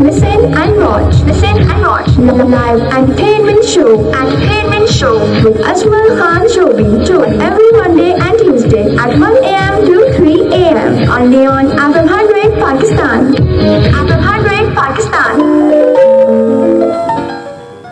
Listen and watch the live entertainment show with Ajmal Khan Shobi every Monday and Tuesday at 1 a.m. to 3 a.m. only on FM 100 Pakistan.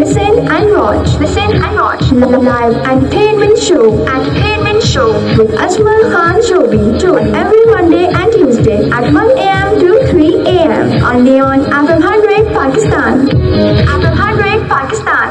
Listen and watch live entertainment show with Ajmal Khan Shobi every Monday and Tuesday at 1 a.m. to 3 a.m. only on FM 100 Pakistan. FM 100 Pakistan.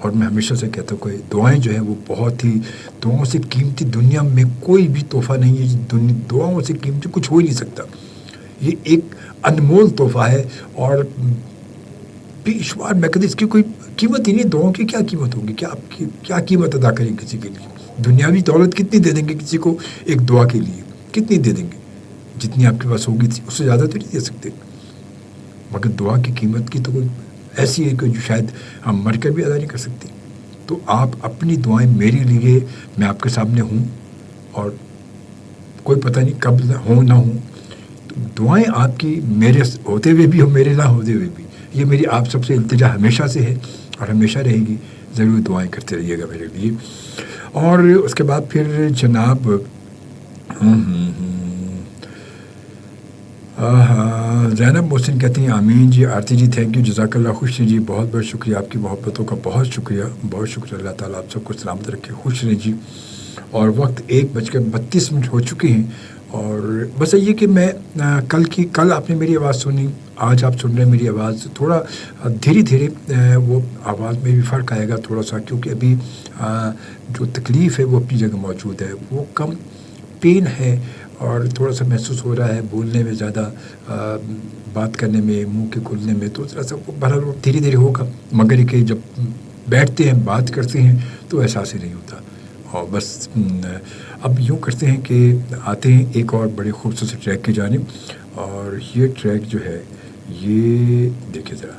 اور میں ہمیشہ سے کہتا ہوں کہ دعائیں جو ہیں وہ بہت ہی، دعاؤں سے قیمتی دنیا میں کوئی بھی تحفہ نہیں ہے، دعاؤں سے قیمتی کچھ ہو ہی نہیں سکتا. یہ ایک انمول تحفہ ہے اور بے شمار. میں کہتے اس کی کوئی قیمت ہی نہیں. دعاؤں کی کیا قیمت ہوگی؟ کیا آپ کی کیا قیمت ادا کریں کسی کے لیے؟ دنیاوی دولت کتنی دے دیں گے کسی کو ایک دعا کے لیے؟ کتنی دے دیں گے؟ جتنی آپ کے پاس ہوگی اس سے زیادہ تو نہیں دے سکتے. مگر دعا کی قیمت کی تو کوئی ایسی ہے کہ جو شاید ہم مر کر بھی ادا نہیں کر سکتے. تو آپ اپنی دعائیں میرے لیے، میں آپ کے سامنے ہوں اور کوئی پتہ نہیں کب ہوں نہ ہوں. دعائیں آپ کی میرے ہوتے ہوئے بھی ہو، میرے نہ ہوتے ہوئے بھی، یہ میری آپ سب سے التجا ہمیشہ سے ہے اور ہمیشہ رہے گی. ضرور دعائیں کرتے رہیے گا میرے لیے. اور اس کے بعد پھر جناب زینب محسن کہتی ہیں آمین جی. آرتی جی تھینک یو، جزاک اللہ. خوش رہیں جی، بہت بہت شکریہ، آپ کی محبتوں کا بہت شکریہ، بہت شکریہ. اللہ تعالیٰ آپ سب کو سلامت رکھے. خوش رہیں جی. اور وقت 1:32 ہو چکے ہیں. اور بس یہ کہ میں کل آپ نے میری آواز سنی، آج آپ سن رہے ہیں میری آواز. تھوڑا دھیرے دھیرے وہ آواز میں بھی فرق آئے گا تھوڑا سا، کیونکہ ابھی جو تکلیف ہے وہ اپنی جگہ موجود ہے. وہ کم پین ہے اور تھوڑا سا محسوس ہو رہا ہے بولنے میں، زیادہ بات کرنے میں، منہ کے کھلنے میں. تو ذرا سا بہرحال دھیرے دھیرے ہوگا، مگر کہ جب بیٹھتے ہیں بات کرتے ہیں تو احساس ہی نہیں ہوتا. اور بس اب یوں کرتے ہیں کہ آتے ہیں ایک اور بڑے خوبصورت ٹریک کی جانب. اور یہ ٹریک جو ہے یہ دیکھیں ذرا.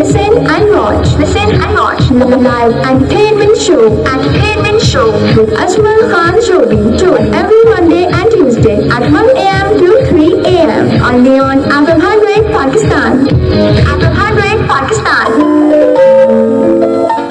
Listen and watch live entertainment show with Ajmal Khan Shobi, tuned every Monday and Tuesday at 1 a.m. to 3 a.m. only on Apple Hardware Pakistan. Apple Hardware Pakistan.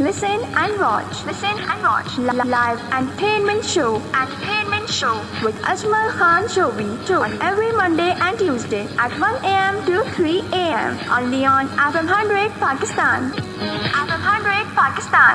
Listen and watch. Listen and watch. Live entertainment show. Entertainment show with Ajmal Khan Shobi on every Monday and Tuesday at 1 a.m. to 3 a.m. only on FM 100 Pakistan. FM 100 Pakistan.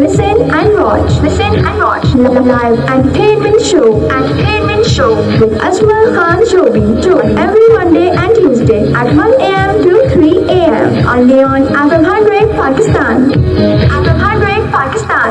Listen and watch. Listen and watch. Live entertainment show. Entertainment show with Ajmal Khan Shobi on every Monday and Tuesday at 1 a.m. to 3 a.m. only on FM 100 Pakistan. FM 100 Pakistan.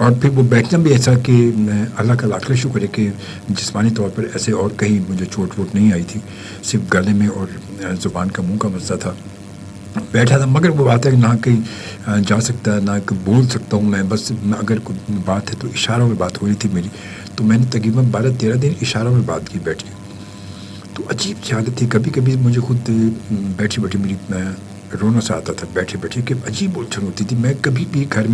اور پھر وہ بیٹھنا بھی ایسا کہ اللہ کا لاکھ شکر ہے کہ جسمانی طور پر ایسے اور کہیں مجھے چوٹ ووٹ نہیں آئی تھی، صرف گلے میں اور زبان کا منہ کا مسئلہ تھا. بیٹھا تھا، مگر وہ بات ہے کہ نہ کہیں جا سکتا نہ کہ بول سکتا ہوں میں، بس اگر کوئی بات ہے تو اشاروں میں بات ہو رہی تھی میری، تو میں نے تقریباً 12-13 دن اشاروں میں بات کی بیٹھ کے. تو عجیب سی حالت تھی، کبھی کبھی مجھے خود بیٹھے بیٹھے میری رونا سا آتا تھا بیٹھے بیٹھے کہ عجیب الجھن ہوتی تھی. میں کبھی بھی گھر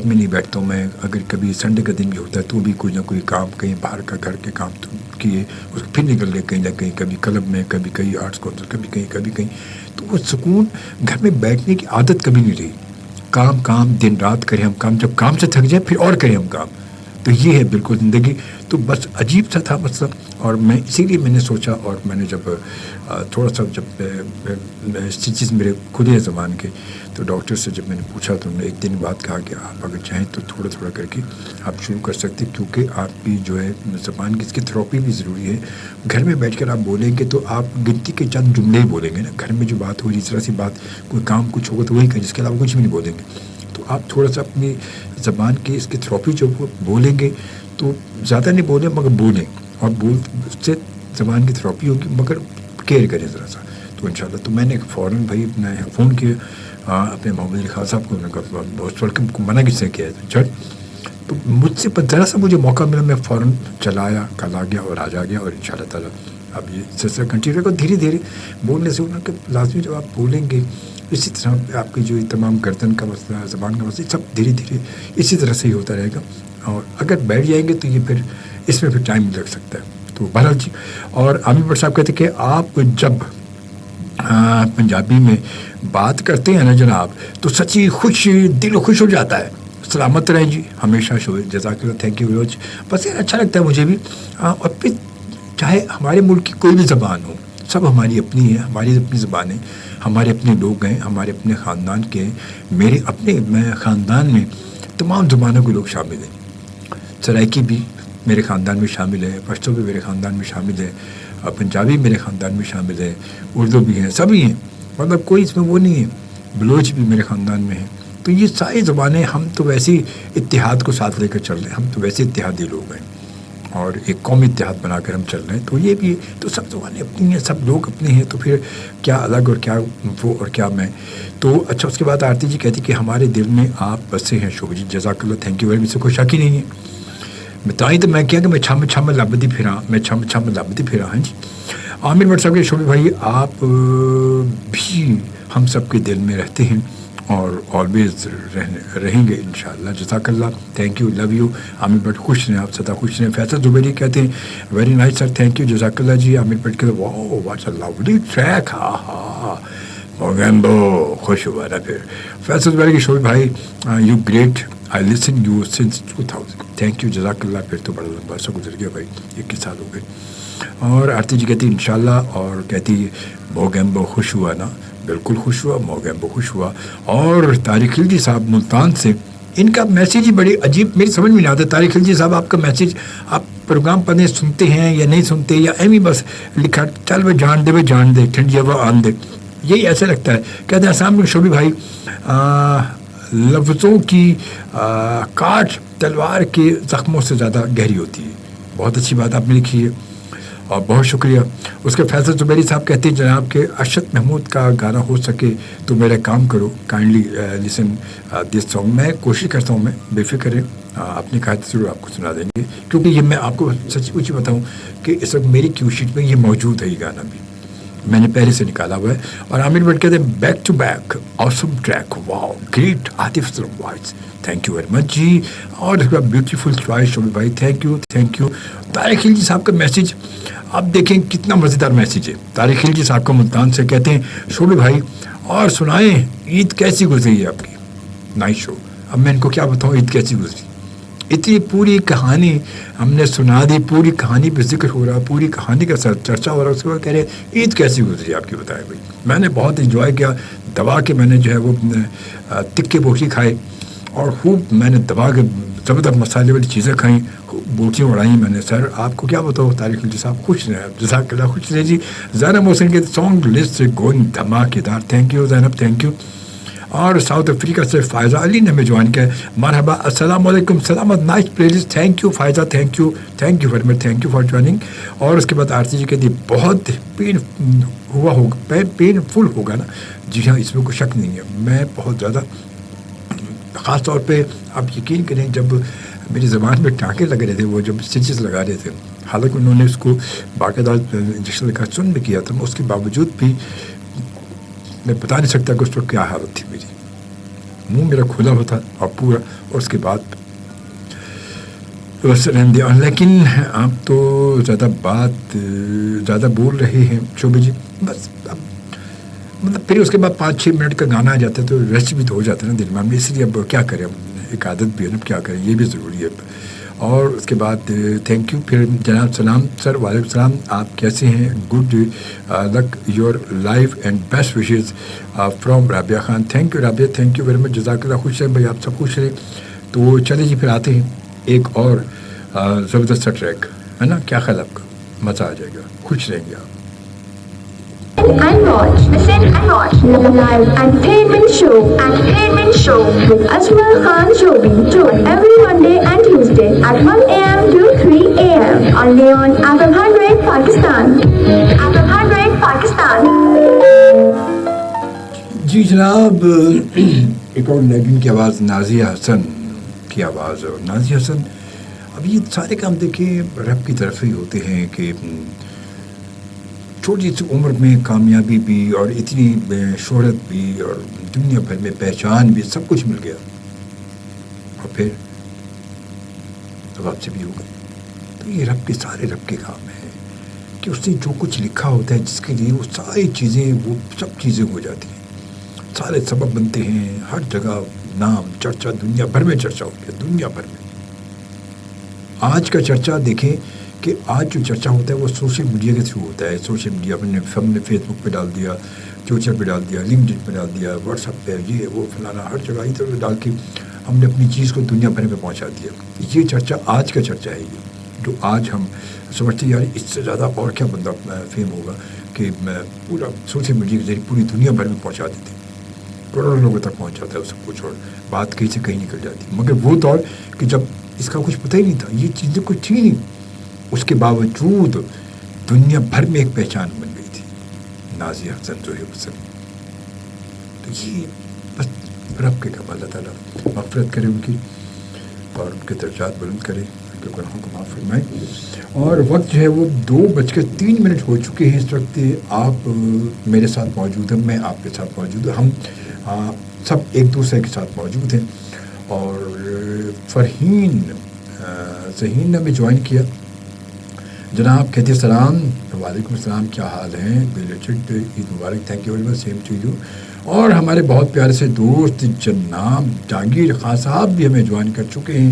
میں نہیں بیٹھتا ہوں. میں اگر کبھی سنڈے کا دن بھی ہوتا ہے تو بھی کوئی نہ کوئی کام کہیں باہر کا گھر کے کام کیے، اس کو پھر نکل گئے کہیں نہ کہیں، کبھی کلب میں، کبھی کہیں آرٹس کونسل، کبھی کہیں. تو وہ سکون گھر میں بیٹھنے کی عادت کبھی نہیں رہی. کام دن رات کریں ہم کام، جب کام سے تھک جائیں پھر اور کریں ہم کام. تو یہ ہے بالکل زندگی. تو بس عجیب سا تھا مسئلہ، اور میں اسی لیے میں نے سوچا، اور میں نے جب تھوڑا سا جب چیز میرے خود ہی زبان کے، تو ڈاکٹر سے جب میں نے پوچھا تو انہوں نے ایک دن بعد کہا کہ آپ اگر چاہیں تو تھوڑا کر کے آپ شروع کر سکتے، کیونکہ آپ کی جو ہے زبان کی اس کی تھراپی بھی ضروری ہے. گھر میں بیٹھ کر آپ بولیں گے تو آپ گنتی کے چند جملے ہی بولیں گے نا. گھر میں جو بات ہو رہی اس طرح سی بات، کوئی کام کچھ ہوگا تو وہی کریں، جس کے علاوہ کچھ بھی نہیں بولیں گے. تو آپ تھوڑا سا اپنی زبان کی اس کی تھراپی جو بولیں گے تو زیادہ نہیں بولیں مگر بولیں، اور اس سے زبان کی تھراپی ہوگی، مگر کیئر کریں ذرا سا. تو انشاءاللہ تو میں نے فوراً بھائی میں فون کیا اپنے محمد علی خان صاحب کو، انہوں نے کہا بہت ویلکم کو منع کس نے کیا ہے چل. تو مجھ سے ذرا سا مجھے موقع ملا، میں فوراً چلا آیا، کل آ گیا اور آج آ گیا. اور انشاءاللہ تعالیٰ اب یہ سلسلہ کنٹینیو رہے گا. دھیرے دھیرے بولنے سے انہوں نے لازمی جب آپ بولیں گے اسی طرح آپ کی جو تمام گردن کا مسئلہ، زبان کا مسئلہ، سب دھیرے دھیرے اسی طرح سے ہی ہوتا رہے گا. اور اگر بیٹھ جائیں گے تو یہ پھر اس میں پھر ٹائم لگ سکتا ہے. تو بہرحال جی. اور عامر بٹ صاحب کہتے کہ آپ جب پنجابی میں بات کرتے ہیں نا جناب تو سچی خوش دل خوش ہو جاتا ہے. سلامت رہیں جی ہمیشہ. شو جزاک اللہ، تھینک یو ویری مچ. بس یہ اچھا لگتا ہے مجھے بھی. اور پھر چاہے ہمارے ملک کی کوئی بھی زبان ہو، سب ہماری اپنی ہے، ہماری اپنی زبانیں، ہمارے اپنے لوگ ہیں، ہمارے اپنے خاندان کے ہیں. میرے اپنے خاندان میں تمام زبانوں کے لوگ شامل ہیں. سرائکی بھی میرے خاندان میں شامل ہے، پشتو بھی میرے خاندان میں شامل ہے، پنجابی میرے خاندان میں شامل ہے، اردو بھی ہیں، سبھی ہیں. مطلب کوئی اس میں وہ نہیں ہے. بلوچ بھی میرے خاندان میں ہے. تو یہ ساری زبانیں، ہم تو ویسے ہی اتحاد کو ساتھ لے کر چل رہے ہیں. ہم تو ویسے اتحادی لوگ ہیں اور ایک قومی اتحاد بنا کر ہم چل رہے ہیں. تو یہ بھی تو سب زبانیں اپنی ہیں، سب لوگ اپنے ہیں. تو پھر کیا الگ اور کیا وہ اور کیا میں. تو اچھا اس کے بعد آرتی جی کہتی کہ ہمارے دل میں آپ بسے ہیں. شوبھ جی جزاک اللہ، تھینک یو ویری مچ. سے کوئی شک ہی نہیں ہے. بتائیں تو میں کیا کہ میں چھم لبدی پھراں، میں چھم لبدی پھراں. ہاں جی. عامر بٹ صاحب کے شوبھی بھائی آپ بھی ہم سب کے دل میں رہتے ہیں اور آلویز رہیں گے انشاءاللہ. جزاک اللہ، thank you, love you. Aamir Butt خوش رہیں، آپ سدا خوش رہیں. فیصل زبیری کہتے ہیں very nice sir, thank you, جزاک اللہ جی. عامر بٹ کہتے ہیں واو واٹس اے لولی ٹریک، ہاں ہاں موگیمبو. خوش ہوا نا پھر. فیصل زبیری کے شوبھی بھائی you great, I listen you since 2000. Thank you, جزاک اللہ. پھر تو بڑا لمبا عرصہ گزر گیا بھائی، 21 سال ہو گئے. اور آرتی جی کہتی انشاءاللہ، اور کہتی موگیمبو خوش ہوا نا. بالکل خوش ہوا، موگیمبو خوش ہوا. اور طارق خلجی صاحب ملتان سے، ان کا میسیج ہی بڑی عجیب، میری سمجھ میں نہیں آتا. طارق خلجی صاحب آپ کا میسیج، آپ پروگرام پڑھنے سنتے ہیں یا نہیں سنتے، یا ایم ہی بس لکھا چل وہ جان دے ٹھنڈی ہوا آن دے، یہی ایسا لگتا ہے. کہتے ہیں السلام علیکم شوبھی بھائی، لفظوں کی کاٹ تلوار کے زخموں سے زیادہ گہری ہوتی ہے. بہت اچھی بات آپ نے لکھی ہے اور بہت شکریہ. اس کے فیصل زبیری صاحب کہتے ہیں جناب کہ ارشد محمود کا گانا ہو سکے تو میرا کام کرو، کائنڈلی لسن دس سانگ. میں کوشش کرتا ہوں، میں بے فکر ہے، آپ نے کہا تو ضرور آپ کو سنا دیں گے، کیونکہ یہ میں آپ کو سچ کچھ بتاؤں کہ اس وقت میری کیو شیٹ میں یہ موجود ہے. یہ گانا بھی میں نے پہلے سے نکالا ہوا ہے. اور عامر بٹ کہتے ہیں back to back awesome track, wow great. Atif Aslam voice, thank you very much ji. اور اس کا بیوٹیفل چوائس شوبھی بھائی، thank you thank you. Tariq Khilji صاحب کا میسیج آپ دیکھیں کتنا مزیدار میسیج ہے. طارق خلجی صاحب کا ملتان سے کہتے ہیں شوبھی بھائی اور سنائیں عید کیسی گزری ہے آپ کی. نائس شو. اب میں ان کو کیا بتاؤں عید کیسی گزری. اتنی پوری کہانی ہم نے سنا دی، پوری کہانی پہ ذکر ہو رہا، پوری کہانی کا چرچا ہو رہا. اس کے بعد کہہ رہے عید کیسی گزری آپ کی، بتائیں بھائی. میں نے بہت انجوائے کیا. دبا کے میں نے جو ہے وہ تکے بوٹی کھائے اور خوب میں نے دبا کے زبردست مسالے والی چیزیں کھائیں، بوٹیاں اڑائیں میں نے. سر آپ کو کیا بتاؤ، طارق خلجی صاحب خوش رہے، جزاک اللہ، خوش رہے جی. زینب محسن کے سانگ لسٹ گوئنگ دھماکے دار. Thank you Zainab, thank you. اور ساؤتھ افریقہ سے فائزہ علی نے ہمیں جوائن کیا ہے. مرحبا السلام علیکم سلامت nice playlist. Thank you Faiza, thank you very much, thank you for joining. اور اس کے بعد آرتی جی کہتی بہت پین فل ہوگا نا. جی ہاں, اس میں کوئی شک نہیں ہے. میں بہت زیادہ, خاص طور پہ آپ یقین کریں جب میری زبان میں ٹانکے لگ رہے تھے, وہ جب اسٹچز لگا رہے تھے, حالانکہ انہوں نے اس کو باقاعدہ انجیکشن لگا سن بھی کیا تھا, اس کے باوجود بھی میں بتا نہیں سکتا کہ اس وقت کیا حالت تھی میری. منہ میرا کھلا ہوا تھا اور پورا, اور اس کے بعد بس رہنے دیا. لیکن آپ تو زیادہ بول رہے ہیں شوبھا جی. بس مطلب پھر اس کے بعد 5-6 منٹ کا گانا آ جاتا ہے تو ریسٹ بھی تو ہو جاتا ہے نا دل میں, اس لیے اب کیا کریں, ایک عادت بھی ہے نا, کیا کریں, یہ بھی ضروری ہے. اور اس کے بعد تھینک یو. پھر جناب سلام سر. وعلیکم السلام, آپ کیسے ہیں؟ Good luck your life and best wishes from Rabia Khan. Thank you Rabia, thank you very much, جزاک اللہ. خوش رہیں بھائی, آپ سب خوش رہیں. تو چلے جی پھر آتے ہیں ایک اور زبردست ٹریک, ہے نا, کیا خیال آپ کا؟ مزہ آ جائے گا, خوش رہیں گے آپ. And watch, listen and watch live entertainment show with Ajmal Khan Shobi every Monday and Tuesday at 1 a.m. to 3 a.m. only on FM 100 Pakistan. FM 100 Pakistan. جی جناب, ایک اور لیگن کی آواز, نازیہ حسن کی آواز. اور نازیہ حسن, اب یہ سارے کام دیکھیں رب کی طرف ہی ہوتے ہیں کہ چھوٹی سی عمر میں کامیابی بھی اور اتنی شہرت بھی اور دنیا بھر میں پہچان بھی, سب کچھ مل گیا. اور پھر اب آپ سے بھی ہوگا. تو یہ رب کے کام ہے کہ اس نے جو کچھ لکھا ہوتا ہے جس کے لیے وہ ساری چیزیں, وہ سب چیزیں ہو جاتی ہیں, سارے سبب بنتے ہیں. ہر جگہ نام چرچا, دنیا بھر میں چرچا ہو گیا, دنیا بھر میں. آج کا چرچا دیکھیں کہ آج جو چرچا ہوتا ہے وہ سوشل میڈیا کے تھرو ہوتا ہے. سوشل میڈیا ہم نے فیس بک پہ ڈال دیا, ٹویٹر پہ ڈال دیا, لنکڈ پہ ڈال دیا, واٹس ایپ پہ, یہ وہ فلانا, ہر جگہ ادھر ڈال کے ہم نے اپنی چیز کو دنیا بھر میں پہنچا دیا. یہ چرچا آج کا چرچا ہے, یہ جو آج ہم سمجھتے ہیں یار اس سے زیادہ اور کیا بندہ فیم ہوگا کہ میں پورا سوشل میڈیا کے ذریعے پوری دنیا بھر میں پہنچا دیتے, کروڑوں لوگوں تک پہنچ جاتا ہے سب کچھ, اور بات کہیں سے کہیں نکل جاتی. مگر وہ دور کہ جب اس کا کچھ پتہ ہی نہیں تھا, یہ چیزیں کچھ تھی نہیں, اس کے باوجود دنیا بھر میں ایک پہچان بن گئی تھی, نازیہ حسن, ظہیر حسن. تو یہ بس رب کے کام, اللہ تعالیٰ مغفرت کرے ان کی اور ان کے درجات بلند کرے, ان کے گناہوں کو معاف فرمائے. اور وقت جو ہے وہ 2:03 ہو چکے ہیں اس وقت. آپ میرے ساتھ موجود ہیں, میں آپ کے ساتھ موجود ہوں, ہم سب ایک دوسرے کے ساتھ موجود ہیں. اور فرحین ذہین نے ہمیں جوائن کیا. جناب کہتے سلام. وعلیکم السلام, کیا حال ہیں؟ بیلیٹڈ عید مبارک. Thank you very much, same to you. اور ہمارے بہت پیارے سے دوست جناب جہانگیر خان صاحب بھی ہمیں جوائن کر چکے ہیں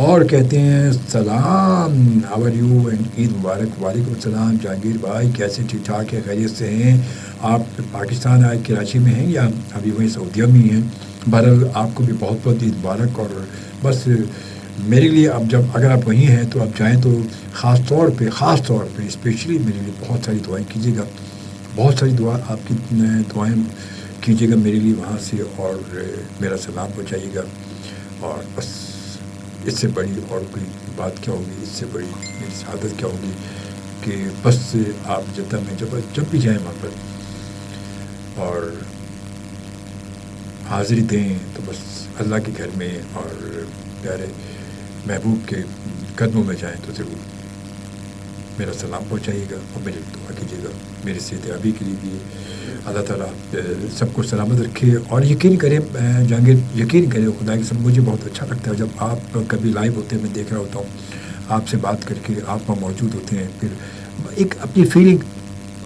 اور کہتے ہیں سلام, ہاؤ آر یو اینڈ عید مبارک. وعلیکم السلام جہانگیر بھائی, کیسے, ٹھیک ٹھاک ہے, خیریت سے ہیں آپ؟ پاکستان آئے کراچی میں ہیں یا ابھی وہیں سعودیہ میں ہیں؟ بہرحال آپ کو بھی بہت بہت عید مبارک. اور بس میرے لیے اب جب اگر آپ وہیں ہیں تو آپ جائیں تو خاص طور پہ اسپیشلی میرے لیے بہت ساری دعائیں کیجیے گا, بہت ساری آپ کی دعائیں کیجیے گا میرے لیے وہاں سے, اور میرا سلام پہنچائیے گا. اور بس اس سے بڑی اور کوئی بات کیا ہوگی, اس سے بڑی میری سعادت کیا ہوگی کہ بس آپ جدہ میں جب بھی جائیں وہاں پر اور حاضری دیں تو بس اللہ کے گھر میں اور پیارے محبوب کے قدموں میں جائیں تو ضرور میرا سلام پہنچائیے گا اور میرے دعا کیجیے گا میرے صحت یابی کے لیے بھی. اللہ تعالیٰ سب کو سلامت رکھے. اور یقین کریں جہانگیر, یقین کریں خدا کے سب, مجھے بہت اچھا لگتا ہے جب آپ کبھی لائیو ہوتے ہیں, میں دیکھ رہا ہوتا ہوں آپ سے بات کر کے, آپ وہاں موجود ہوتے ہیں, پھر ایک اپنی فیلنگ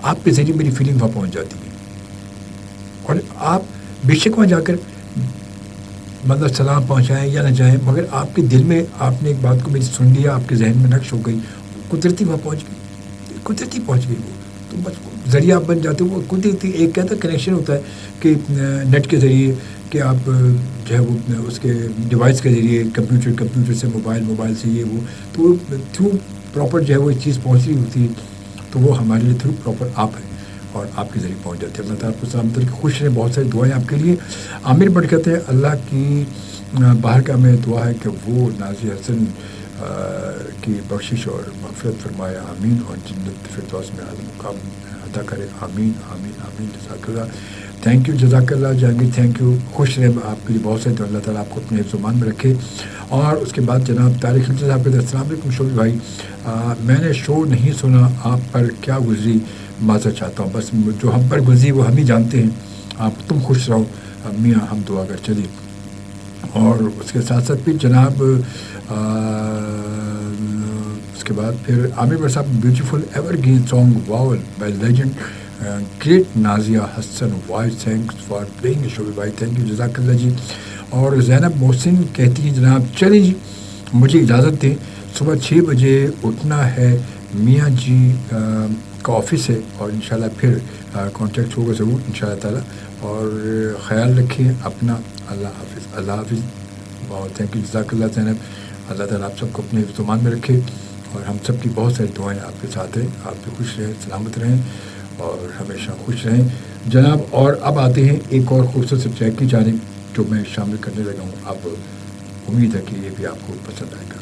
آپ کے ذریعے میری فیلنگ وہاں پہنچ جاتی ہے. اور آپ بے شک وہاں جا کر مطلب سلام پہنچائیں یا نہ جائیں, مگر آپ کے دل میں آپ نے ایک بات کو میری سن لیا, آپ کے ذہن میں نقش ہو گئی, قدرتی وہاں پہنچ گئی, قدرتی پہنچ گئی وہ, تو بس ذریعہ آپ بن جاتے. وہ قدرتی ایک کہتا کنیکشن ہوتا ہے کہ نیٹ کے ذریعے کہ آپ جو ہے وہ اس کے ڈیوائس کے ذریعے کمپیوٹر سے موبائل سے یہ وہ, تو تھرو پراپر جو ہے وہ چیز پہنچ رہی ہوتی ہے, تو وہ ہمارے لیے تھرو پراپر آپ ہیں. اور آپ کے ذریعے پہنچ جاتی ہے. اللہ تعالیٰ آپ کو سلامت رکھے, خوش رہیں. بہت ساری دعائیں آپ کے لیے. عامر بٹ کہتے ہیں اللہ کی باہر کا میں دعا ہے کہ وہ نازیہ حسن کی بخشش اور مغفرت فرمائے, آمین, اور جنت فردوس میں اعلیٰ مقام عطا کرے, آمین آمین آمین. جزاک اللہ, تھینک یو, جزاک اللہ جہانگیر, تھینک یو. خوش رہیں آپ کے لیے بہت سارے. تو اللہ تعالیٰ آپ کو اپنے حفظ و امان میں رکھے. اور اس کے بعد جناب طارق خلجی صاحب کے السلام علیکم شوبی بھائی, میں نے شو نہیں سنا, آپ پر کیا گزری معذرت چاہتا ہوں. بس جو ہم پر گزری وہ ہم ہی جانتے ہیں. آپ تم خوش رہو میاں, ہم دعا کر چلیے. اور اس کے ساتھ ساتھ پھر جناب اس کے بعد پھر عامر بٹ صاحب, بیوٹیفل ایور گرین سانگ واول by legend great Nazia Hassan voice, thanks for playing Shobi بھائی, تھینک یو, جزاک اللہ جی. اور زینب محسن کہتی ہیں جناب چلیں جی مجھے اجازت دیں, صبح 6 بجے اٹھنا ہے, میاں جی کا آفس ہے, اور انشاءاللہ پھر کانٹیکٹ ہوگا ضرور انشاءاللہ تعالیٰ. اور خیال رکھیں اپنا, اللہ حافظ, اللہ حافظ. بہت تھینک یو, جزاک اللہ زینب. اللہ تعالیٰ آپ سب کو اپنے اہتمام میں رکھے, اور ہم سب کی بہت ساری دعائیں آپ کے ساتھ ہیں. آپ بھی خوش رہیں, سلامت رہیں, اور ہمیشہ خوش رہیں جناب. اور اب آتے ہیں ایک اور خوبصورت سبجیکٹ کی جانب جو میں شامل کرنے لگا ہوں. اب امید ہے کہ یہ بھی آپ کو پسند آئے گا.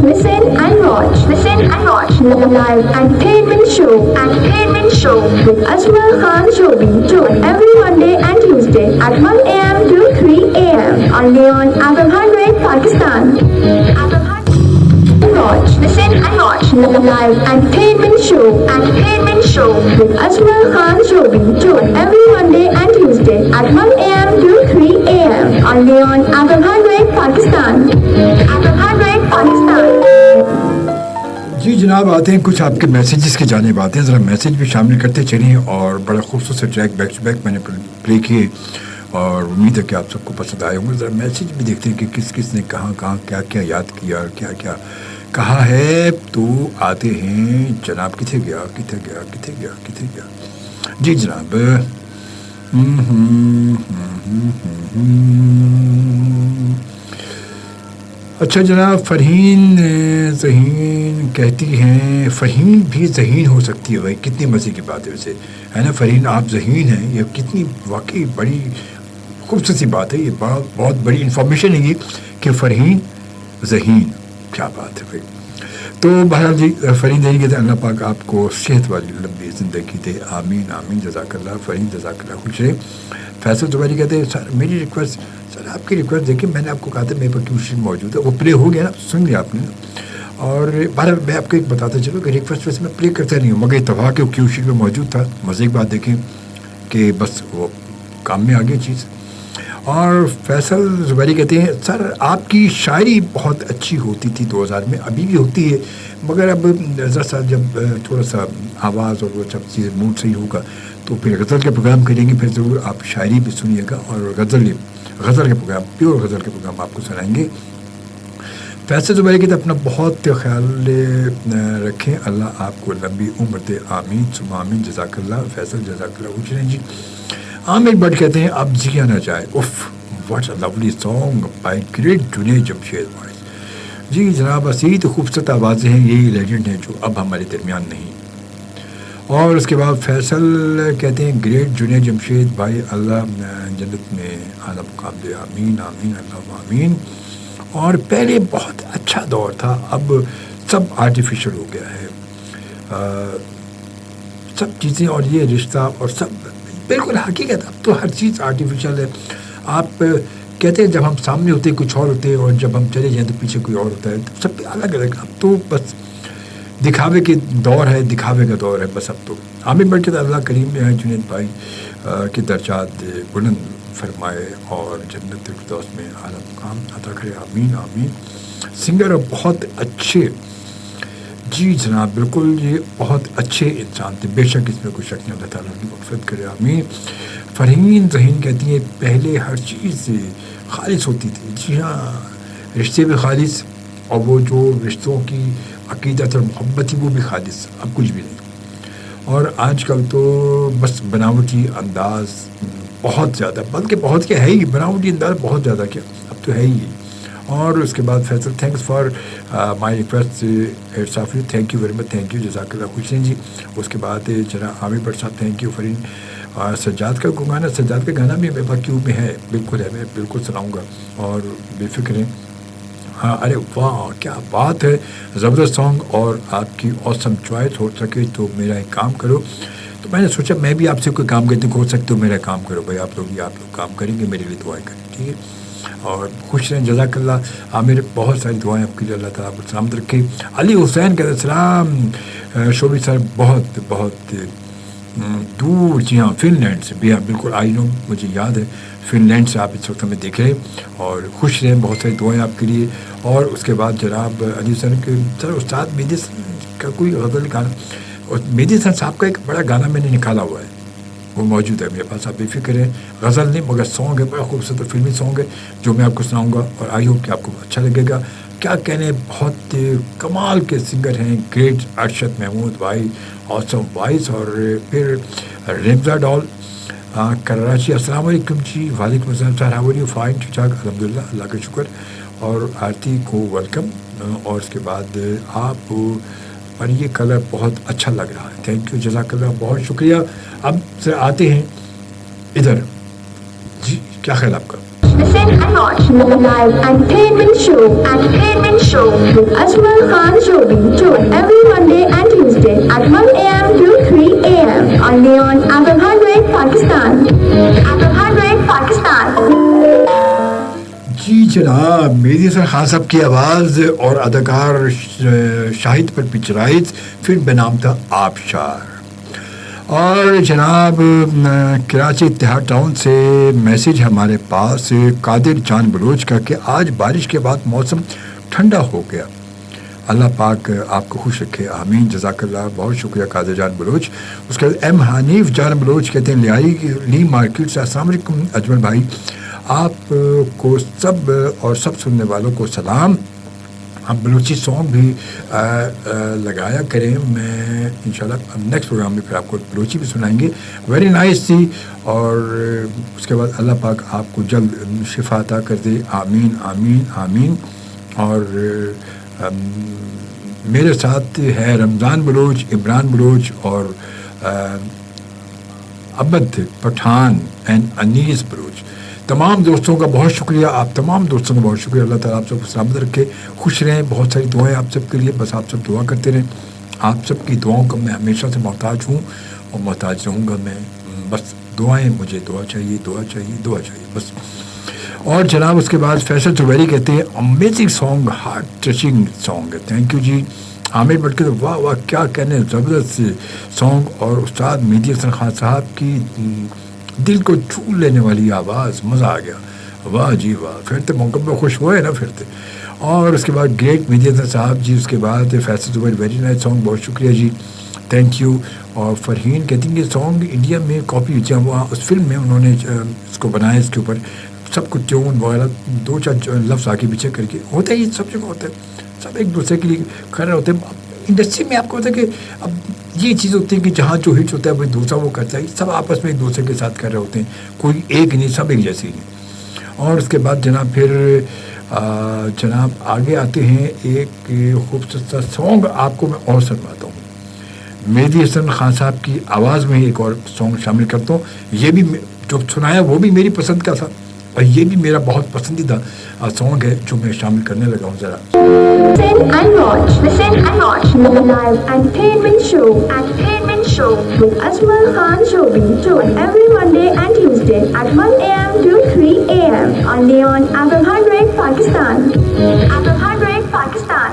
Listen and watch. Listen and watch. Live entertainment show. Entertainment show with Ajmal Khan Shobi. Every Monday and Tuesday at 1 a.m. to 3 a.m. Only on Adam 100 Pakistan. Adam 100. Watch. Listen and watch. Live entertainment show. Entertainment show with Ajmal Khan Shobi. Every Monday and Tuesday at 1 a.m. to 3 a.m. Only on Adam 100 Pakistan. Adam 100 Pakistan. جی جناب, آتے ہیں کچھ آپ کے messages کی جانب آتے ہیں. ذرا میسیج بھی شامل کرتے چلیں. اور بڑا خوبصورت سے ٹریک بیک ٹو بیک میں نے پلے کیے, اور امید ہے کہ آپ سب کو پسند آئے ہوں گے. ذرا میسیج بھی دیکھتے ہیں کہ کس کس نے کہاں کہاں کیا کیا یاد کیا اور کیا کیا کہا ہے. تو آتے ہیں جناب. کتنے گیا کتنے گیا کتنے گیا کتنے گیا جی جناب. اچھا جناب, فرحین ذہین کہتی ہیں فرحین بھی ذہین ہو سکتی ہے. بھائی کتنی مزے کی بات ہے ویسے, ہے نا فرحین, آپ ذہین ہیں, یہ کتنی واقعی بڑی خوبصورت سی بات ہے. یہ بہت بڑی انفارمیشن ہے یہ کہ فرحین ذہین, کیا بات ہے بھائی. تو بہرحال جی فرحین ذہین کہتے ہیں اللہ پاک آپ کو صحت والی لمبی زندگی دے, آمین آمین. جزاک اللہ فرحین, جزاک اللہ, خوش رہے. فیصل زبیری کہتے ہیں سر میری ریکویسٹ, سر آپ کی ریکویسٹ دیکھیں میں نے آپ کو کہا تھا میرے پر ٹیوشن موجود ہے, وہ پلے ہو گیا نا, سن لیا آپ نے. اور بہرحال میں آپ کو ایک بتاتا چلوں کہ ریکویسٹ ویسے میں پلے کرتا نہیں ہوں, مگر اتفاق کہ کیوشن میں موجود تھا. مزے کی بات دیکھیں کہ بس وہ کام میں آ گئی چیز. اور فیصل زبیری کہتے ہیں سر آپ کی شاعری بہت اچھی ہوتی تھی 2000 میں, ابھی بھی ہوتی ہے, مگر اب ذرا سا جب تھوڑا سا آواز اور وہ سب چیز موڈ صحیح ہوگا تو پھر غزل کا پروگرام کریں گے. پھر ضرور آپ شاعری بھی سنیے گا, اور غزل کے پروگرام, پیور غزل کے پروگرام آپ کو سنائیں گے. فیصل زبیری کہتے ہیں اپنا بہت خیال رکھیں, اللہ آپ کو لمبی عمر دے, آمین ثم آمین. جزاک اللہ فیصل, جزاک اللہ. خوش رہیں جی. عامر بٹ کہتے ہیں اب جیا نہ جائے, اف what a lovely song by great Junaid Jamshed voice. جی جناب, اسیت خوبصورت آوازیں ہیں, یہی لیجنڈ ہیں جو اب ہمارے درمیان نہیں. اور اس کے بعد فیصل کہتے ہیں گریٹ جنید جمشید بھائی, اللہ جنت میں اعلیٰ مقام دے, آمین آمین اللہ آمین. اور پہلے بہت اچھا دور تھا, اب سب آرٹیفیشل ہو گیا ہے سب چیزیں, اور یہ رشتہ اور سب بالکل حقیقت. اب تو ہر چیز آرٹیفیشل ہے. آپ کہتے ہیں جب ہم سامنے ہوتے ہیں کچھ اور ہوتے ہیں, اور جب ہم چلے جائیں تو پیچھے کوئی اور ہوتا ہے, سب الگ الگ. اب تو بس دکھاوے کے دور ہے, دکھاوے کا دور ہے بس اب تو. عامر بٹ کے اللہ کریم نے جنید بھائی کے درجات بلند فرمائے, اور جنت فردوس میں اعلیٰ مقام عطا کرے, آمین آمین. سنگر اور بہت اچھے, جی جناب بالکل, یہ بہت اچھے انسان تھے, بے شک اس میں کوئی شک نہیں. اللہ تعالیٰ کی مغفرت کرے, آمین. فرحین ذہین کہتی ہیں پہلے ہر چیز خالص ہوتی تھی. جی ہاں, رشتے بھی خالص, اور وہ جو رشتوں کی عقیدت اور محبت تھی وہ بھی خالص, اب کچھ بھی نہیں. اور آج کل تو بس بناوٹی انداز بہت زیادہ, بلکہ بہت کیا ہے ہی, بناوٹی انداز بہت زیادہ کیا اب تو ہے ہی. اور اس کے بعد Faisal thanks for my request it's of you, thank you very much, thank you, جزاک اللہ, خوش رہیں جی. اس کے بعد جناب عامر بٹ صاحب تھینک یو فرین. سجاد کا گانا, سجاد کا گانا بھی میرے پاس کیوں میں ہے, بالکل ہے, میں بالکل سناؤں گا اور بے فکر ہیں. ہاں ارے واہ کیا بات ہے, زبردست سانگ, اور آپ کی اوسم چوائس ہو سکے تو میرا ایک کام کرو. تو میں نے سوچا میں بھی آپ سے کوئی کام کرتی ہو سکتے ہو میرا کام کرو بھائی, آپ لوگ کام کریں گے, میرے لیے دعائیں کریں, ٹھیک ہے. اور خوش رہیں, جزاک اللہ. میرے بہت ساری دعائیں آپ کے لیے, اللہ تعالیٰ آپ کو سلامت رکھے. علی حسین کہتے السلام شوبی سر, بہت بہت دور, جی ہاں فن لینڈ سے, بھی ہاں بالکل آئی نو, مجھے یاد ہے فن لینڈ سے آپ اس وقت ہمیں دیکھ رہے ہیں. اور خوش رہیں, بہت ساری دعائیں آپ کے لیے. اور اس کے بعد جناب علی حسین کے سر استاد مہدی کا کوئی غزل گانا, اور مہدی حسن صاحب کا ایک بڑا گانا میں نے نکالا ہوا ہے, وہ موجود ہے میرے پاس, آپ بے فکر ہیں. غزل نہیں مگر سانگ ہے, بڑا خوبصورت فلمی سانگ ہے جو میں آپ کو سناؤں گا, اور آئی ہوپ کہ آپ کو اچھا لگے گا. کیا کہنے, بہت کمال کے سنگر ہیں, گریٹ ارشد محمود بھائی, اوسم وائس. اور پھر ریمزا ڈال کراچی, السلام علیکم جی. وعلیکم السلام سر, ہاؤ آر یو؟ فائن, ٹھیک ٹھاک الحمد للہ, اللہ کا شکر. اور آرتی کو ویلکم. اور اس کے بعد آپ پر یہ کلر بہت اچھا لگ رہا ہے, تھینک یو, جزاک اللہ, بہت شکریہ. اب سے آتے ہیں ادھر جی, کیا خیال آپ کا؟ Listen and watch the live entertainment show with Ajmal Khan Shobi. Tune every Monday and Tuesday at 1 a.m. to 3 a.m. only on Apple 100 Pakistan. Apple 100 Pakistan. جی جناب, مہدی حسن خان صاحب کی آواز اور اداکار شاہد پر پکچرائز فلم بے نام تھا آبشار. اور جناب کراچی اتحاد ٹاؤن سے میسیج ہمارے پاس قادر جان بلوچ کا کہ آج بارش کے بعد موسم ٹھنڈا ہو گیا, اللہ پاک آپ کو خوش رکھے, آمین, جزاک اللہ, بہت شکریہ قادر جان بلوچ. اس کے بعد ایم حنیف جان بلوچ کہتے ہیں لی مارکیٹ سے, السلام علیکم اجمل بھائی, آپ کو سب اور سب سننے والوں کو سلام. ہم بلوچی سانگ بھی لگایا کریں, میں انشاءاللہ نیکسٹ پروگرام میں پھر آپ کو بلوچی بھی سنائیں گے. ویری نائس تھی. اور اس کے بعد اللہ پاک آپ کو جلد شفا عطا کر دے, آمین آمین آمین. اور میرے ساتھ ہے رمضان بلوچ, عمران بلوچ اور عبد پٹھان اینڈ انیس بلوچ. تمام دوستوں کا بہت شکریہ, آپ تمام دوستوں کا بہت شکریہ. اللہ تعالیٰ آپ سب کو سلامت رکھے, خوش رہیں. بہت ساری دعائیں آپ سب کے لیے, بس آپ سب دعا کرتے رہیں. آپ سب کی دعاؤں کا میں ہمیشہ سے محتاج ہوں اور محتاج رہوں گا میں. بس دعائیں, مجھے دعا چاہیے, دعا چاہیے, دعا چاہیے بس. اور جناب اس کے بعد فیصل زبیری کہتے ہیں amazing song, heart touching song ہے, تھینک یو جی. عامر بٹ کے واہ واہ کیا کہنے, زبردست سانگ. اور استاد مہدی حسن خان صاحب کی دل کو چھو لینے والی آواز, مزہ آ گیا, واہ جی واہ, پھر تو موقع میں خوش ہوئے نا پھر تو. اور اس کے بعد گریٹ مہدی حسن صاحب جی. اس کے بعد فیصل زبیر, ویری نائس سانگ, بہت شکریہ جی, تھینک یو. اور فرحین کہتی ہیں یہ سانگ انڈیا میں کاپی ہوتی ہے, وہاں اس فلم میں انہوں نے اس کو بنایا, اس کے اوپر سب کچھ ٹیون وغیرہ 2-4 لفظ آگے پیچھے کر کے ہوتا ہے, یہ سب جگہ ہوتا ہے, سب ایک دوسرے کے لیے کر رہے ہوتے ہیں. انڈسٹری میں آپ کو ہوتا ہے کہ اب یہ چیز ہوتی ہے کہ جہاں جو ہٹ ہوتا ہے وہ دوسرا وہ کرتا ہے, سب آپس میں ایک دوسرے کے ساتھ کر رہے ہوتے ہیں, کوئی ایک نہیں, سب ایک جیسے ہی نہیں. اور اس کے بعد جناب پھر جناب آگے آتے ہیں, ایک خوبصورت سانگ آپ کو میں اور سنواتا ہوں. مہدی حسن خان صاحب کی آواز میں ایک اور سانگ شامل کرتا ہوں. یہ بھی جو سنایا وہ بھی میری پسند کا تھا, اور یہ بھی میرا بہت پسندیدہ سانگ ہے جو میں شامل کرنے لگا ہوں. ذرا Listen and watch the live entertainment show with Ajmal Khan Shobi. Tune every Monday and Tuesday at 1 a.m. to 3 a.m. only on Apple 100 Pakistan. Apple 100 Pakistan.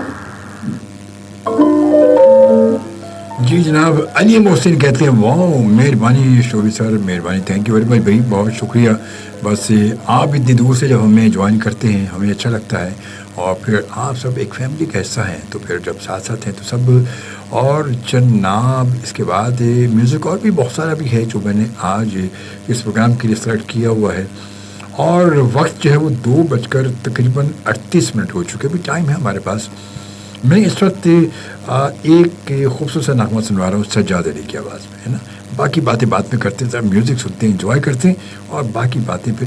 جی جناب علی محسن کہتے ہیں واہ مہربانی شوبی سر, مہربانی, تھینک یو ویری مچ بھائی, بہت شکریہ. بس آپ اتنی دور سے جب ہمیں جوائن کرتے ہیں ہمیں اچھا لگتا ہے, اور پھر آپ سب ایک فیملی کا حصہ ہیں, تو پھر جب ساتھ ساتھ ہیں تو سب. اور جناب اس کے بعد میوزک اور بھی بہت سارا بھی ہے جو میں نے آج اس پروگرام کے لیے سلیکٹ کیا ہوا ہے. اور وقت جو ہے وہ 2 تقریباً 38 ہو چکے, بھی ٹائم ہے ہمارے پاس. میں اس وقت ایک خوبصورت نغمہ سنوا رہا ہوں سجاد علی کی آواز میں, ہے نا. باقی باتیں بعد میں کرتے ہیں, میوزک سنتے ہیں, انجوائے کرتے ہیں, اور باقی باتیں پھر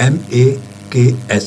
MAKS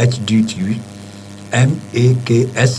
HDTV, MAKS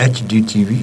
HDTV।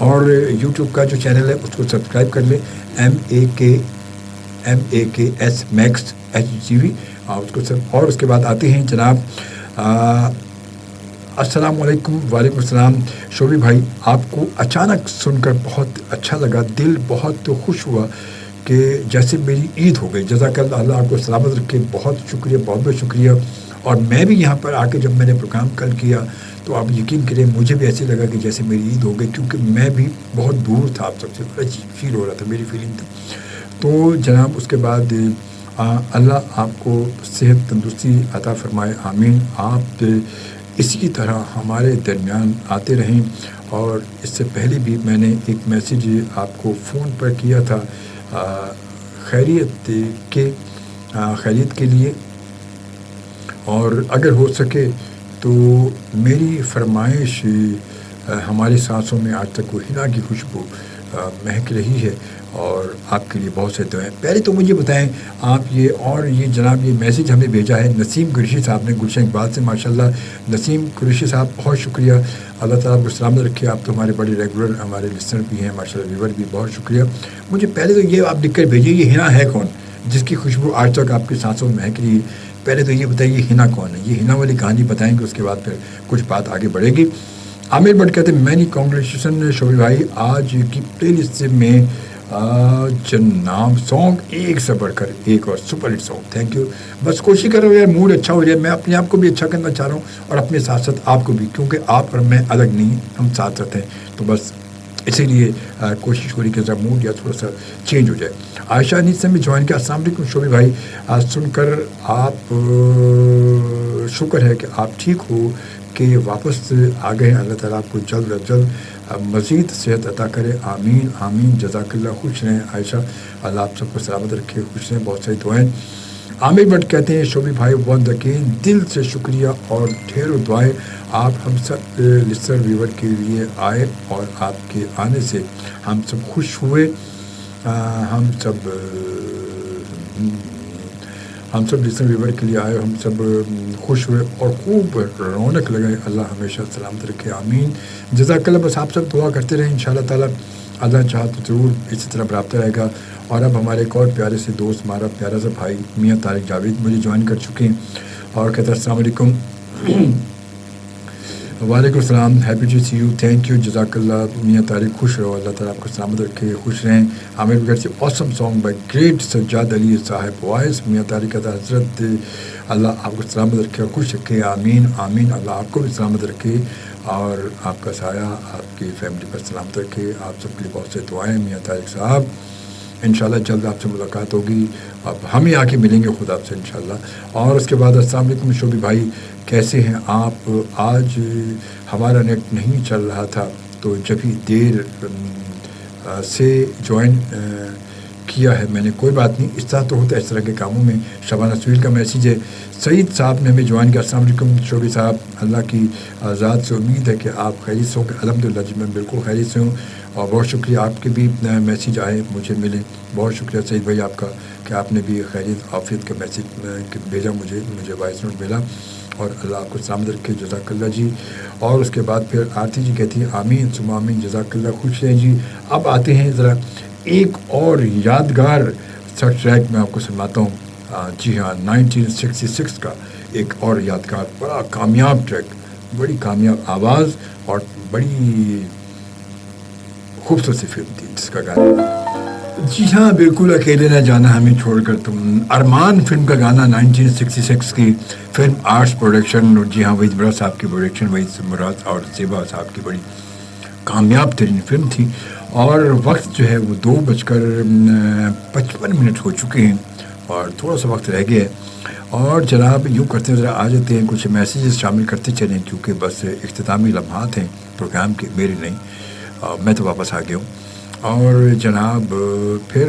اور YouTube کا جو چینل ہے اس کو سبسکرائب کر لیں, MAKS Max HGV, اس کو اور اس کے بعد آتے ہیں جناب السلام علیکم. وعلیکم السلام. شوبی بھائی, آپ کو اچانک سن کر بہت اچھا لگا, دل بہت خوش ہوا کہ جیسے میری عید ہو گئی. جزاک اللہ, اللہ آپ کو سلامت رکھے. بہت شکریہ, بہت بہت شکریہ. اور میں بھی یہاں پر آ کے جب میں نے پروگرام کل کیا تو آپ یقین کریں مجھے بھی ایسے لگا کہ جیسے میری عید ہو گئی, کیونکہ میں بھی بہت دور تھا آپ سب سے, عجیب فیل ہو رہا تھا, میری فیلنگ تھی. تو جناب اس کے بعد اللہ آپ کو صحت تندرستی عطا فرمائے, آمین. آپ اسی طرح ہمارے درمیان آتے رہیں. اور اس سے پہلے بھی میں نے ایک میسیج آپ کو فون پر کیا تھا خیریت کے لیے, اور اگر ہو سکے تو میری فرمائش ہمارے سانسوں میں آج تک وہ ہنا کی خوشبو مہک رہی ہے, اور آپ کے لیے بہت سے دعائیں. پہلے تو مجھے بتائیں آپ یہ جناب یہ میسیج ہمیں بھیجا ہے نسیم قریشی صاحب نے گلشن اقبال سے. ماشاءاللہ نسیم قریشی صاحب بہت شکریہ, اللہ تعالیٰ آپ کو سلامت رکھے. آپ تو ہمارے بڑے ریگولر ہمارے لسنر بھی ہیں ماشاءاللہ, ویور بھی. بہت شکریہ. مجھے پہلے تو یہ آپ لکھ کر بھیجیے یہ ہنا ہے کون جس کی خوشبو آج تک آپ کے سانسوں میں مہک رہی ہے. پہلے تو یہ بتائیے یہ ہنا کون ہے, یہ ہنا والی کہانی بتائیں گے, اس کے بعد پھر کچھ بات آگے بڑھے گی. عامر بٹ کہتے ہیں مینی کانگریچولیشن شوبی بھائی, آج کی پلے لسٹ میں جناب سانگ ایک سے بڑھ کر ایک اور super hit song. Thank you. بس کوشش کر رہا ہوں یار موڈ اچھا ہو جائے, میں اپنے آپ کو بھی اچھا کرنا چاہ رہا ہوں اور اپنے ساتھ ساتھ آپ کو بھی, کیونکہ آپ اور میں الگ نہیں, ہم ساتھ ساتھ ہیں. تو بس اسی لیے کوشش ہو رہی کہ ذرا موڈ یا تھوڑا سا چینج ہو جائے. عائشہ انیس سے بھی جوائن کیا. السلام علیکم شوبی بھائی, سن کر آپ شکر ہے کہ آپ ٹھیک ہو کہ واپس آ گئے. اللہ تعالیٰ آپ کو جلد از جلد مزید صحت عطا کرے, آمین آمین. جزاک اللہ. خوش رہیں عائشہ, اللہ آپ سب کو سلامت رکھے, خوش رہیں. بہت ساری دعائیں. عامر بٹ کہتے ہیں شوبی بھائی ونس اگین دل سے شکریہ اور ڈھیروں دعائیں. آپ ہم سب لسنر ویور کے لیے آئے اور آپ کے آنے سے ہم سب خوش ہوئے. ہم سب لسنر ویور کے لیے آئے, ہم سب خوش ہوئے اور خوب رونق لگائے. اللہ ہمیشہ سلامت رکھے, آمین. جزاک اللہ. بس آپ سب دعا کرتے رہیں, انشاءاللہ تعالیٰ اللہ چاہا تو ضرور اسی طرح رابطہ رہے گا. اور اب ہمارے ایک اور پیارے سے دوست, ہمارا پیارا سا بھائی میاں طارق جاوید مجھے جوائن کر چکے ہیں اور کہتے ہیں السلام علیکم. وعلیکم السلام. Happy to see you. Thank you. جزاک اللہ میاں طارق, خوش رہو, اللہ تعالیٰ آپ کو سلامت رکھے, خوش رہیں. عامر بغیر سے آسم سانگ بائی گریٹ سجاد علی صاحب وائس. میاں طارق کہتا حضرت اللہ آپ کو سلامت رکھے اور خوش رکھے, آمین آمین. اللہ آپ کو بھی سلامت رکھے اور آپ کا سایہ آپ کی فیملی پر سلامت رکھے. آپ سب کے لیے بہت سے دعائیں میاں طارق صاحب. انشاءاللہ جلد آپ سے ملاقات ہوگی, اب ہم ہی آ کے ملیں گے خود آپ سے انشاءاللہ. اور اس کے بعد السلام علیکم شوبی بھائی, کیسے ہیں آپ؟ آج ہمارا نیٹ نہیں چل رہا تھا تو جب ہی دیر سے جوائن کیا ہے میں نے, کوئی بات نہیں, اس طرح تو ہوتا ہے اس طرح کے کاموں میں. شبانہ سویل کا میسیج ہے. سعید صاحب نے ہمیں جوائن کیا. السلام علیکم شوبی صاحب, اللہ کی ذات سے امید ہے کہ آپ خیریت سے ہوں. کہ الحمدللہ جی میں بالکل خیریت سے ہوں, اور بہت شکریہ آپ کے بھی میسیج آئے مجھے ملے. بہت شکریہ سعید بھائی آپ کا کہ آپ نے بھی خیریت عافیت کا میسیج بھیجا, مجھے وائس نوٹ ملا, اور اللہ آپ کو سلامت رکھے. جزاک اللہ جی. اور اس کے بعد پھر آرتی جی کہتی ہیں آمین ثم آمین. جزاک اللہ, خوش رہیں جی. اب آتے ہیں ذرا ایک اور یادگار سا ٹریک میں آپ کو سناتا ہوں. جی ہاں, 1966 کا ایک اور یادگار بڑا کامیاب ٹریک, بڑی کامیاب آواز اور بڑی خوبصورت سی فلم تھی جس کا گانا. جی ہاں, بالکل اکیلے نہ جانا ہمیں چھوڑ کر تم, ارمان فلم کا گانا. 1966 کی فلم, آرٹس پروڈکشن. جی ہاں, وحید مراد صاحب کی پروڈکشن, وحید مراد اور زیبا صاحب کی بڑی کامیاب ترین فلم تھی. اور وقت جو ہے وہ 2:55 ہو چکے ہیں اور تھوڑا سا وقت رہ گیا ہے. اور جناب یوں کرتے ہیں, ذرا آ جاتے ہیں, کچھ میسیجز شامل کرتے چلیں, کیونکہ بس اختتامی لمحات ہیں پروگرام کے, میرے نہیں, میں تو واپس آ گیا ہوں. اور جناب پھر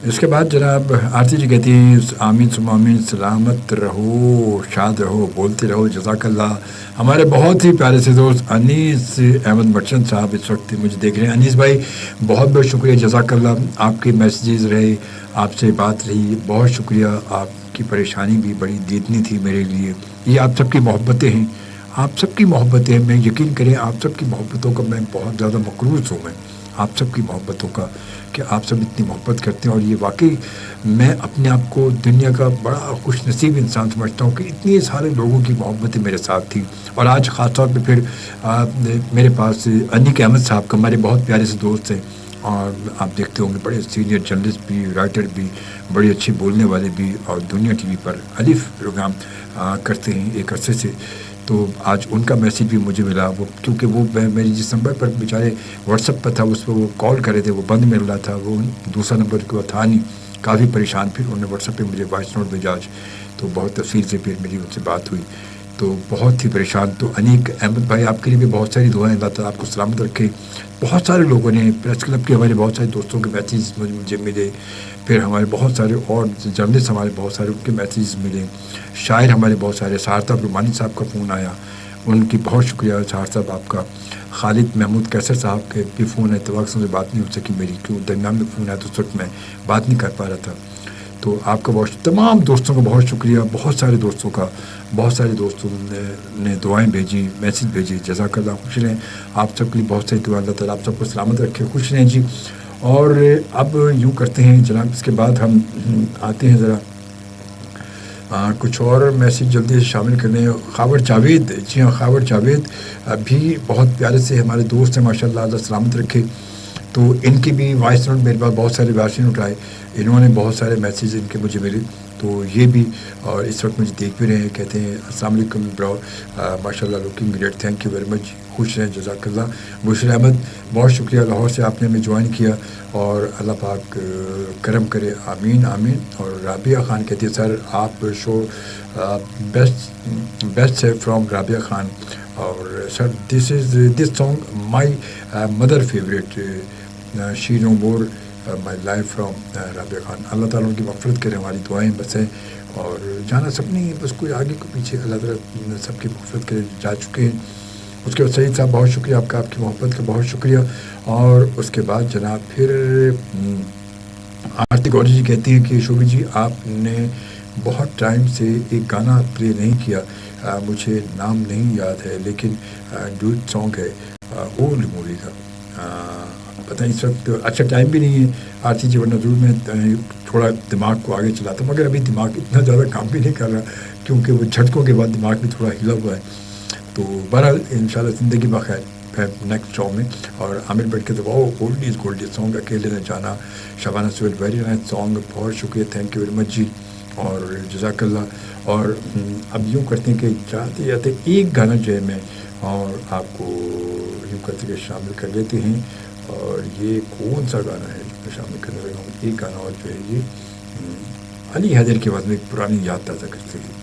اس کے بعد جناب آرتی جی کہتی ہیں آمین ثم آمین. سلامت رہو, شاد رہو, بولتے رہو. جزاک اللہ. ہمارے بہت ہی پیارے سے دوست انیس احمد بچن صاحب اس وقت مجھے دیکھ رہے ہیں. انیس بھائی بہت بہت شکریہ, جزاک اللہ. آپ کے میسیجز رہے, آپ سے بات رہی, بہت شکریہ. آپ کی پریشانی بھی بڑی دیدنی تھی میرے لیے. یہ آپ سب کی محبتیں ہیں, آپ سب کی محبتیں، میں یقین کریں آپ سب کی محبتوں کا میں بہت زیادہ مقروض ہوں، میں آپ سب کی محبتوں کا، کہ آپ سب اتنی محبت کرتے ہیں. اور یہ واقعی میں اپنے آپ کو دنیا کا بڑا خوش نصیب انسان سمجھتا ہوں کہ اتنے سارے لوگوں کی محبتیں میرے ساتھ تھیں. اور آج خاص طور پہ پھر میرے پاس انیک احمد صاحب کا، ہمارے بہت پیارے سے دوست ہیں، اور آپ دیکھتے ہوں گے بڑے سینئر جرنلسٹ بھی، رائٹر بھی، بڑے اچھے بولنے والے بھی، اور دنیا ٹی وی پر الف پروگرام کرتے ہیں ایک عرصے سے. تو آج ان کا میسیج بھی مجھے ملا، وہ کیونکہ وہ میری جس نمبر پر بیچارے واٹس ایپ پر تھا اس پہ وہ کال کر رہے تھے، وہ بند مل رہا تھا، وہ دوسرا نمبر کے بعد تھا نہیں، کافی پریشان. پھر انہوں نے واٹس ایپ پہ مجھے وائس نوٹ بھیجا آج، تو بہت تفصیل سے پھر میری ان سے بات ہوئی، تو بہت ہی پریشان. تو انیک احمد بھائی آپ کے لیے بھی بہت ساری دعائیں، اللہ تعالیٰ آپ کو سلامت رکھے. بہت سارے لوگوں نے پریس کلب کے، ہمارے بہت سارے دوستوں کے میسیج مجھے ملے، پھر ہمارے بہت سارے اور جرنلسٹ ہمارے بہت سارے ان کے میسیج ملے، شاعر ہمارے بہت سارے، سہارتا رومانی صاحب کا فون آیا، ان کی بہت شکریہ سہار صاحب آپ کا. خالد محمود کیسر صاحب کے بھی فون ہے، اتفاق سے بات نہیں ہو سکی میری، کیوں درمیان میں فون آیا تو اس وقت میں بات نہیں کر پا رہا تھا. تو آپ کا بہت، تمام دوستوں کا بہت شکریہ، بہت سارے دوستوں کا، بہت سارے دوستوں نے دعائیں بھیجی، میسیج بھیجی. جزاک اللہ، خوش رہیں. آپ سب کے لیے بہت ساری دعا، اللہ تعالیٰ آپ سب کو سلامت رکھے، خوش رہیں جی. اور اب یوں کرتے ہیں جناب، اس کے بعد ہم آتے ہیں ذرا کچھ اور میسیج جلدی سے شامل کرنے. خاور جاوید، جی ہاں خاور جاوید بھی بہت پیارے سے ہمارے دوست ہیں ماشاء اللہ، اللہ سلامت رکھے. تو ان کی بھی وائس نوٹ میرے پاس بہت سارے وائس نوٹ آئے، انہوں نے بہت سارے میسیج ان کے مجھے ملے، تو یہ بھی اور اس وقت مجھے دیکھ بھی رہے ہیں. کہتے ہیں السلام علیکم برو، ماشاء اللہ looking great, thank you very much, خوش رہیں، جزاک اللہ. بشر احمد بہت شکریہ، لاہور سے آپ نے ہمیں جوائن کیا، اور اللہ پاک کرم کرے، آمین آمین. اور رابعہ خان کہتی ہے سر آپ شو بیسٹ ہے فرام رابعہ خان. اور sir this song my mother favourite, she no more my life from Rabia Khan. اللہ تعالیٰ ان کی مغفرت کرے، ہماری دعائیں بس ہیں، اور جانا سب نہیں ہے، بس کوئی آگے کوئی پیچھے، اللہ تعالیٰ سب کی مغفرت کرے، جا چکے ہیں. اس کے بعد سعید صاحب بہت شکریہ آپ کا، آپ کی محبت کا بہت شکریہ. اور اس کے بعد جناب پھر آرتی گوری جی کہتی ہیں کہ شوبھی جی آپ نے بہت ٹائم سے ایک گانا پلے نہیں کیا، مجھے نام نہیں یاد ہے، لیکن ڈوٹ سانگ ہے اولڈ مووی کا. پتہ اس وقت اچھا ٹائم بھی نہیں ہے آرتی جی، ورنہ ضرور میں تھوڑا دماغ کو آگے چلاتا ہوں، مگر ابھی دماغ اتنا زیادہ کام بھی نہیں کر رہا، کیونکہ وہ جھٹکوں کے بعد دماغ بھی تھوڑا ہلا ہوا ہے. تو بہرحال انشاءاللہ زندگی بخیر نیکسٹ شو میں. اور عامر بٹ کے تو وہ اولڈ از گولڈ سانگ اکیلے نے جانا، Shabana Sohail very nice song, بہت شکریہ، thank you very much ji, اور جزاک اللہ. اور اب یوں کرتے ہیں کہ جاتے جاتے ایک گانا جو ہے میں اور آپ کو یوں کرتے کہ شامل کر لیتے ہیں. اور یہ کون سا گانا ہے میں شامل کرنے لگا ہوں؟ ایک گانا اور جو ہے یہ علی حیدر کے بعد میں ایک پرانی یاد تازہ کرتے ہیں.